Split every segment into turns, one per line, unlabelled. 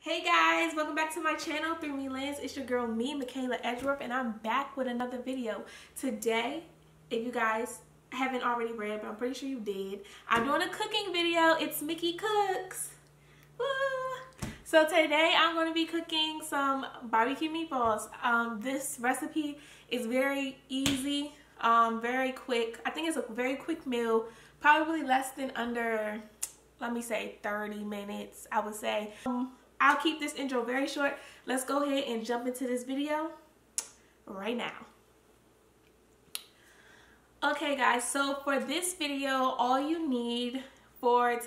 Hey guys, welcome back to my channel through me lens. It's your girl me, Michaela Edgeworth, and I'm back with another video. Today, if you guys haven't already read, but I'm pretty sure you did, I'm doing a cooking video. It's Mickey Cooks. Woo! So today I'm going to be cooking some barbecue meatballs. This recipe is very easy, very quick. I think it's a very quick meal, probably less than under, let me say 30 minutes, I would say. I'll keep this intro very short. Let's go ahead and jump into this video right now. Okay guys, so for this video, all you need for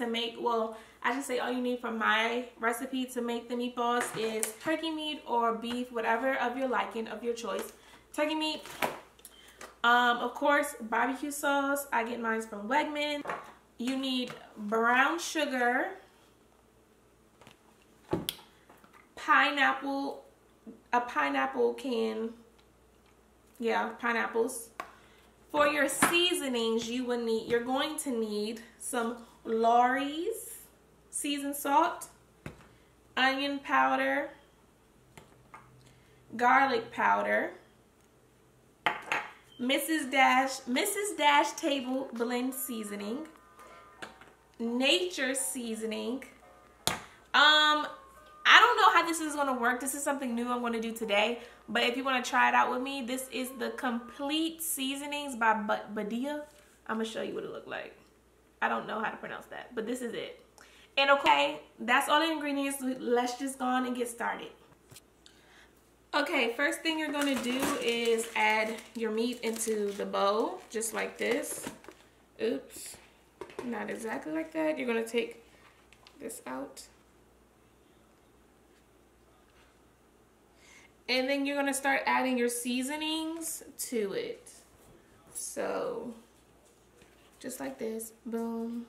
my recipe to make the meatballs is turkey meat or beef, whatever of your liking, of your choice. Turkey meat, of course, barbecue sauce. I get mine from Wegmans. You need brown sugar, pineapple, a pineapple can, pineapples. For your seasonings, you're going to need some Lawry's seasoned salt, onion powder, garlic powder, ms.dash table blend seasoning, nature seasoning. I don't know how this is going to work. This is something new I'm going to do today. But if you want to try it out with me, this is the Complete Seasonings by Badia. I'm going to show you what it looked like. I don't know how to pronounce that, but this is it. And okay, that's all the ingredients. Let's just go on and get started. Okay, first thing you're going to do is add your meat into the bowl, just like this. Oops, not exactly like that. You're going to take this out. And then you're going to start adding your seasonings to it. So, just like this. Boom.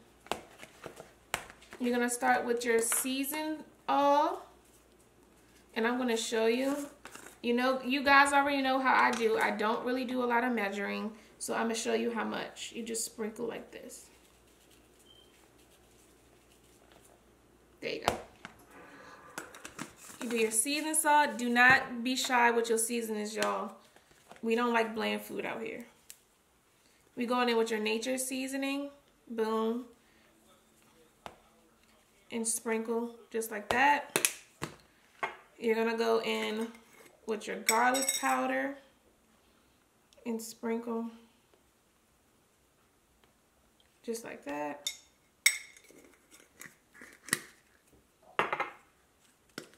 You're going to start with your seasoned all. And I'm going to show you. You know, you guys already know how I do. I don't really do a lot of measuring. So, I'm going to show you how much. You just sprinkle like this. There you go. You do your seasoned salt. Do not be shy with your seasonings, y'all. We don't like bland food out here. We going in with your nature seasoning. Boom. And sprinkle just like that. You're going to go in with your garlic powder. And sprinkle. Just like that.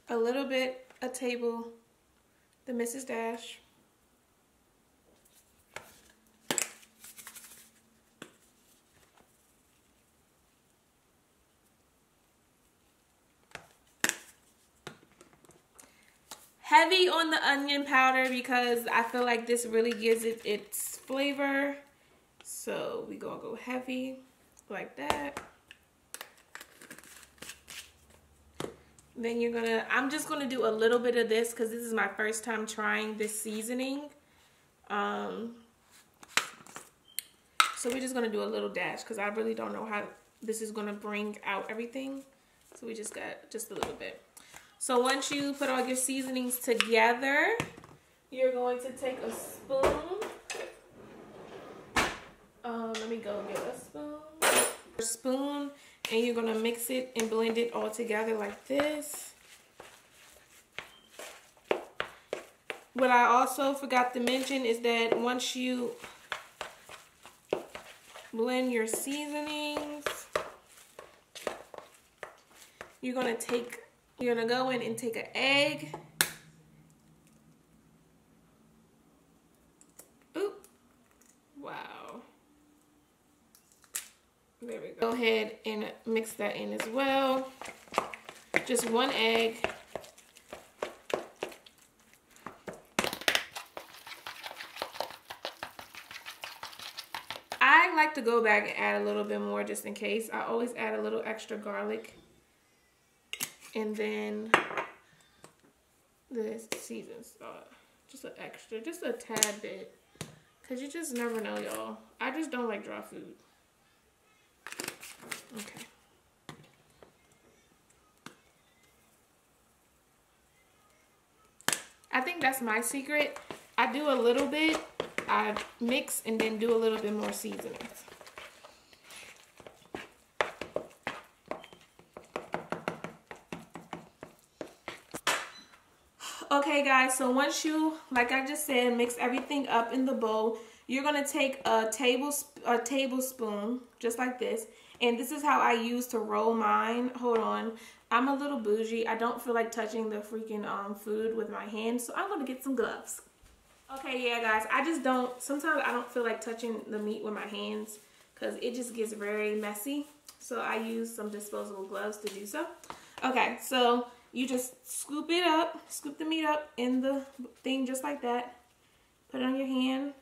A little bit, a table, the ms.dash. Heavy on the onion powder because I feel like this really gives it its flavor. So we gonna go heavy like that. Then I'm just gonna do a little bit of this because this is my first time trying this seasoning. So we're just gonna do a little dash because I really don't know how this is gonna bring out everything. So we just got just a little bit. So once you put all your seasonings together, you're going to take a spoon. Let me go get a spoon. And you're going to mix it and blend it all together like this. What I also forgot to mention is that once you blend your seasonings, you're going to go in and take an egg. Oop. Wow. There we go. Go ahead and mix that in as well. Just one egg. I like to go back and add a little bit more just in case. I always add a little extra garlic. And then the seasoned salt. Just an extra, just a tad bit. Because you just never know, y'all. I just don't like dry food. Okay. I think that's my secret. I do a little bit, I mix and then do a little bit more seasonings. Okay guys, so once you, like I just said, mix everything up in the bowl, you're gonna take a tablespoon, just like this, and this is how I use to roll mine. Hold on, I'm a little bougie. I don't feel like touching the freaking food with my hands, so I'm gonna get some gloves. Okay, yeah guys, sometimes I don't feel like touching the meat with my hands because it just gets very messy, so I use some disposable gloves to do so. Okay, so you just scoop the meat up in the thing just like that. Put it on your hand.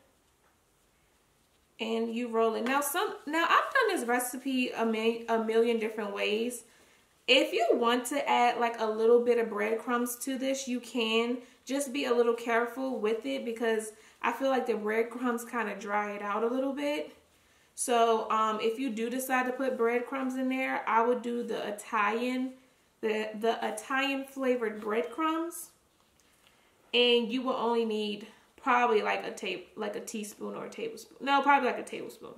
And you roll it. Now I've done this recipe a million different ways. If you want to add like a little bit of breadcrumbs to this, you can. Just be a little careful with it because I feel like the breadcrumbs kind of dry it out a little bit. So if you do decide to put breadcrumbs in there, I would do the Italian flavored breadcrumbs, and you will only need probably like a teaspoon or a tablespoon. No, probably like a tablespoon,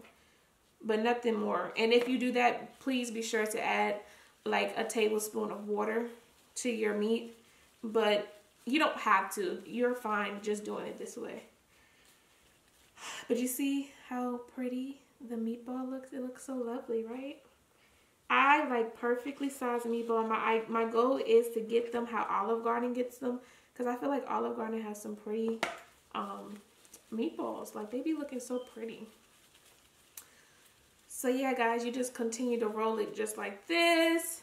but nothing more. And if you do that, please be sure to add like a tablespoon of water to your meat, but you don't have to. You're fine just doing it this way. But you see how pretty the meatball looks? It looks so lovely, right? I like perfectly sized meatball. My goal is to get them how Olive Garden gets them, because I feel like Olive Garden has some pretty meatballs. Like, they be looking so pretty. So yeah guys, you just continue to roll it just like this,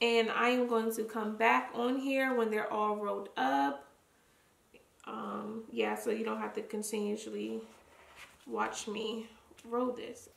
and I am going to come back on here when they're all rolled up. Yeah, so you don't have to continuously watch me roll this.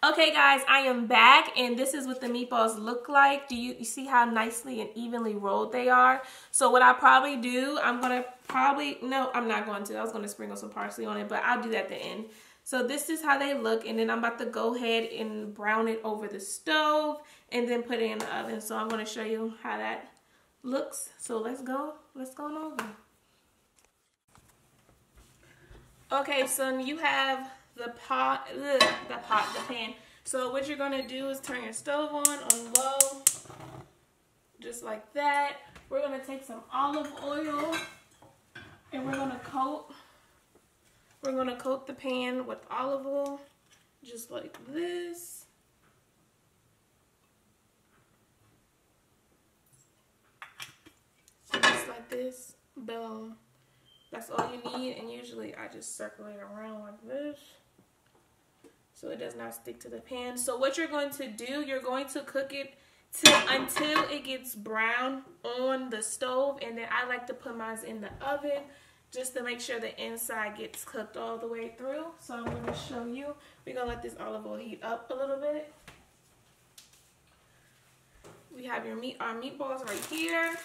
Okay guys, I am back, and this is what the meatballs look like. Do you see how nicely and evenly rolled they are? So what I probably do, no, I'm not going to. I was going to sprinkle some parsley on it, but I'll do that at the end. So this is how they look, and then I'm about to go ahead and brown it over the stove and then put it in the oven. So I'm going to show you how that looks. So let's go on over. Okay, so you have the pan. So what you're gonna do is turn your stove on low, just like that. We're gonna take some olive oil and we're gonna coat the pan with olive oil, just like this. So just like this, boom. That's all you need, and usually I just circulate around like this so it does not stick to the pan. So what you're going to do, you're going to cook it until it gets brown on the stove, and then I like to put mine in the oven just to make sure the inside gets cooked all the way through. So I'm going to show you. We're going to let this olive oil heat up a little bit. We have our meatballs right here,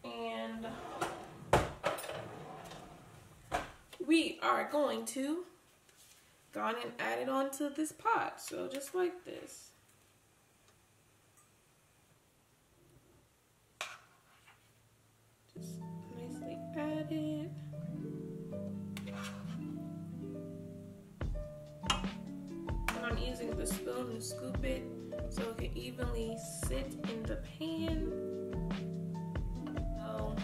and we are going to go on and add it onto this pot. So just like this. Just nicely add it. And I'm using the spoon to scoop it so it can evenly sit in the pan. So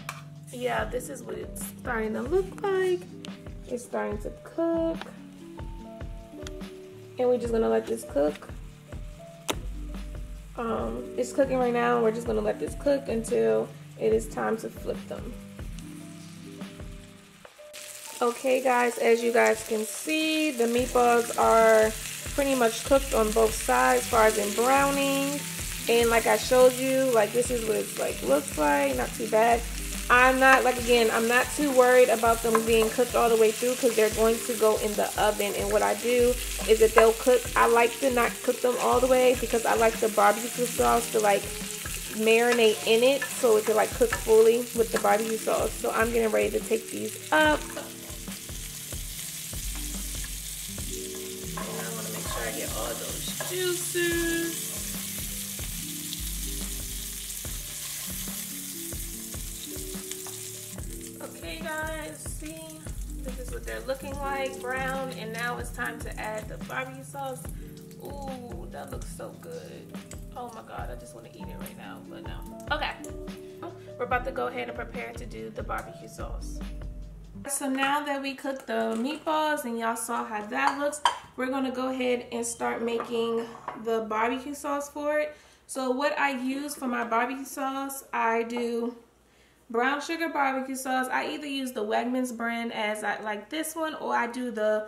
yeah, this is what it's starting to look like. It's starting to cook, and we're just gonna let this cook. It's cooking right now. We're just gonna let this cook until it is time to flip them. Okay guys, as you guys can see, the meatballs are pretty much cooked on both sides as far as in browning, and like I showed you, like this is what it's like looks like. Not too bad. I'm not too worried about them being cooked all the way through because they're going to go in the oven. And what I do is that they'll cook. I like to not cook them all the way because I like the barbecue sauce to like marinate in it so it can like cook fully with the barbecue sauce. So I'm getting ready to take these up. And I want to make sure I get all those juices. Okay guys, see, this is what they're looking like, brown, and now it's time to add the barbecue sauce. Ooh, that looks so good. Oh my god, I just want to eat it right now, but no. Okay, we're about to go ahead and prepare to do the barbecue sauce. So now that we cooked the meatballs and y'all saw how that looks, we're gonna go ahead and start making the barbecue sauce for it. So what I use for my barbecue sauce, I do brown sugar barbecue sauce. I either use the Wegmans brand as I like this one, or I do the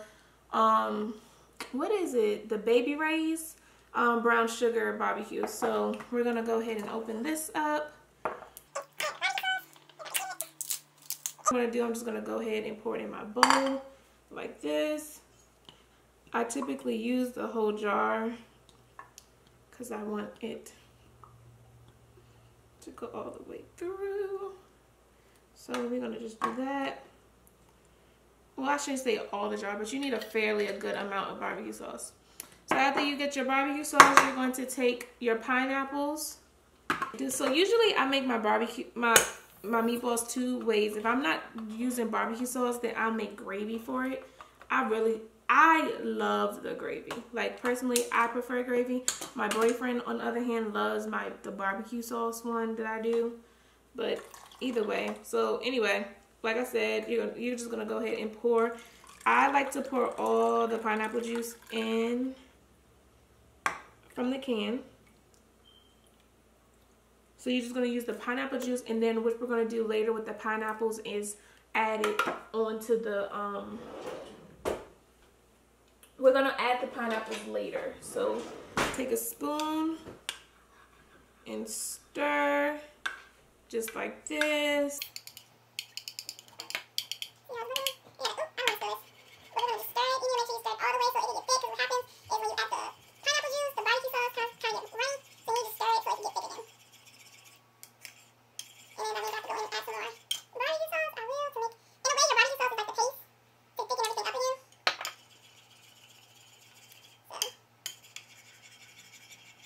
what is it, the Baby Ray's brown sugar barbecue. So we're gonna go ahead and open this up. What I'm gonna do, I'm just gonna go ahead and pour it in my bowl like this. I typically use the whole jar because I want it to go all the way through. So we're gonna just do that. Well, I shouldn't say all the jar, but you need a good amount of barbecue sauce. So after you get your barbecue sauce, you're going to take your pineapples. So usually I make my meatballs two ways. If I'm not using barbecue sauce, then I'll make gravy for it. I love the gravy. Like personally, I prefer gravy. My boyfriend, on the other hand, loves the barbecue sauce one that I do. But either way, so anyway, like I said, you're just gonna go ahead and pour. I like to pour all the pineapple juice in from the can. So you're just gonna use the pineapple juice, and then what we're gonna do later with the pineapples is add it onto the we're gonna add the pineapples later. So take a spoon and stir just like this.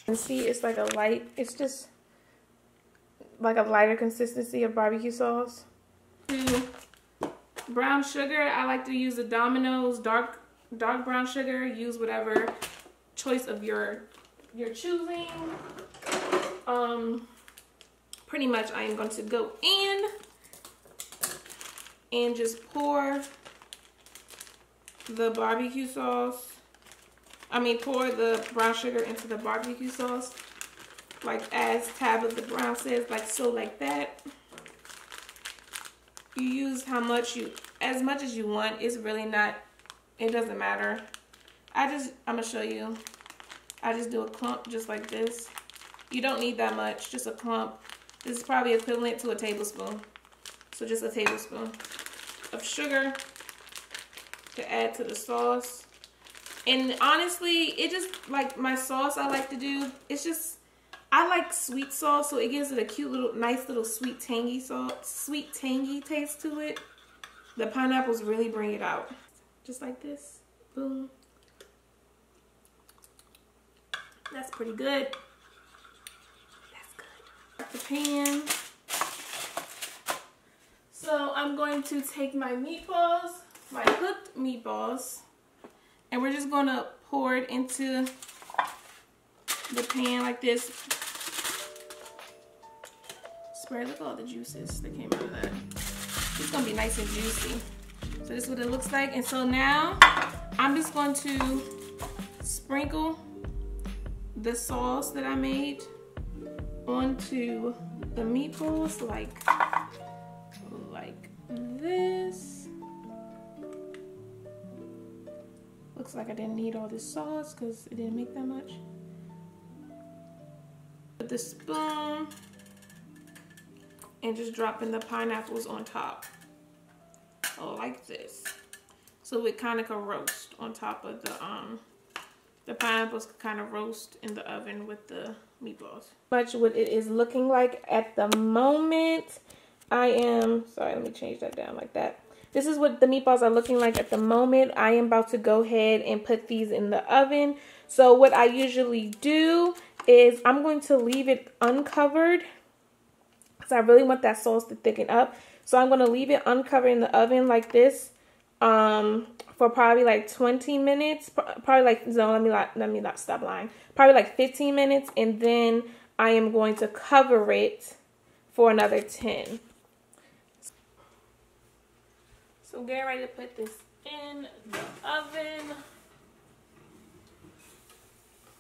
And see, it's like it's just like a lighter consistency of barbecue sauce. Brown sugar, I like to use the Domino's dark brown sugar. Use whatever choice of your choosing. Pretty much I am going to go in and just pour the barbecue sauce. Pour the brown sugar into the barbecue sauce, like as Tabitha Brown says, like so, like that. You use as much as you want. It's really not, it doesn't matter. I'm gonna show you. I just do a clump just like this. You don't need that much, just a clump. This is probably equivalent to a tablespoon. So just a tablespoon of sugar to add to the sauce. And honestly, it just, like my sauce I like to do, it's just, I like sweet sauce, so it gives it a cute little, nice little sweet tangy taste to it. The pineapples really bring it out. Just like this, boom. That's pretty good. That's good. The pan. So I'm going to take my meatballs, my cooked meatballs, and we're just gonna pour it into the pan like this. Spread, look at all the juices that came out of that. It's gonna be nice and juicy. So this is what it looks like. And so now I'm just going to sprinkle the sauce that I made onto the meatballs like this. Looks like I didn't need all this sauce because it didn't make that much. With the spoon and just dropping the pineapples on top, like this. So it kind of can roast on top of the pineapples can kind of roast in the oven with the meatballs. Much what it is looking like at the moment. Sorry, let me change that down like that. this is what the meatballs are looking like at the moment. I am about to go ahead and put these in the oven. So what I usually do is I'm going to leave it uncovered because I really want that sauce to thicken up. So I'm going to leave it uncovered in the oven like this for probably like 20 minutes. Probably like, no, let me not stop lying. Probably like 15 minutes, and then I am going to cover it for another 10. So I'm getting ready to put this in the oven.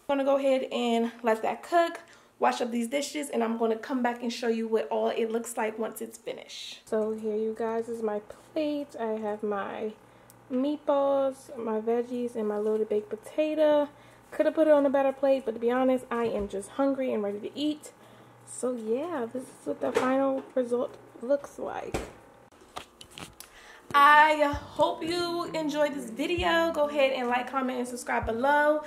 I'm going to go ahead and let that cook, wash up these dishes, and I'm going to come back and show you what all it looks like once it's finished. So here you guys is my plate. I have my meatballs, my veggies, and my loaded baked potato. Could have put it on a better plate, but to be honest, I am just hungry and ready to eat. So yeah, this is what the final result looks like. I hope you enjoyed this video. Go ahead and like, comment, and subscribe below.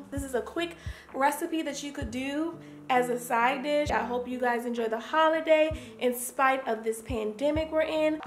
This is a quick recipe that you could do as a side dish. I hope you guys enjoy the holiday in spite of this pandemic we're in.